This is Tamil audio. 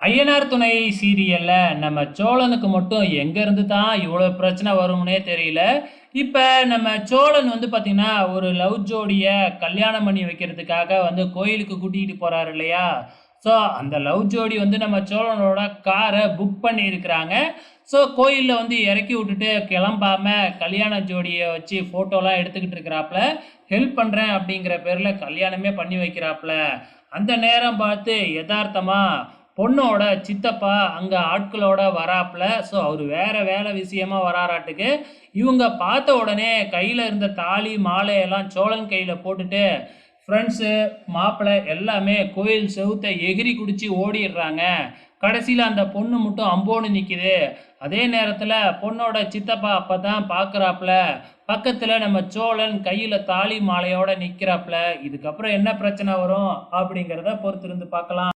ஐயனார் துணை சீரியல்ல நம்ம சோழனுக்கு மட்டும் எங்க இருந்து தான் இவ்வளோ பிரச்சனை வரும்னே தெரியல. இப்ப நம்ம சோழன் வந்து பார்த்தீங்கன்னா, ஒரு லவ் ஜோடிய கல்யாணம் பண்ணி வைக்கிறதுக்காக வந்து கோயிலுக்கு கூட்டிட்டு போறாரு இல்லையா? ஸோ அந்த லவ் ஜோடி வந்து நம்ம சோழனோட கார புக் பண்ணியிருக்கிறாங்க. ஸோ கோயில்ல வந்து இறக்கி விட்டுட்டு கிளம்பாம கல்யாண ஜோடிய வச்சு ஃபோட்டோலாம் எடுத்துக்கிட்டு இருக்கிறாப்ல. ஹெல்ப் பண்றேன் அப்படிங்கிற பேர்ல கல்யாணமே பண்ணி வைக்கிறாப்ல. அந்த நேரம் பார்த்து எதார்த்தமா பொண்ணோட சித்தப்பா அங்க ஆட்களோட வராப்ல. ஸோ அவரு வேற வேலை விஷயமா வராராட்டுக்கு. இவங்க பார்த்த உடனே கையில இருந்த தாலி மாலையெல்லாம் சோழன் கையில போட்டுட்டு ஃப்ரெண்ட்ஸு மாப்பிள்ளை எல்லாமே கோயில் செவுத்தை எகிரி குடிச்சு ஓடிடுறாங்க. கடைசியில் அந்த பொண்ணு மட்டும் அம்போன்னு நிற்கிது. அதே நேரத்தில் பொண்ணோட சித்தப்பா அப்போ தான் பார்க்குறாப்புல. பக்கத்தில் நம்ம சோழன் கையில் தாலி மாலையோட நிற்கிறாப்புல. இதுக்கப்புறம் என்ன பிரச்சனை வரும் அப்படிங்கிறத பொறுத்திருந்து பார்க்கலாம்.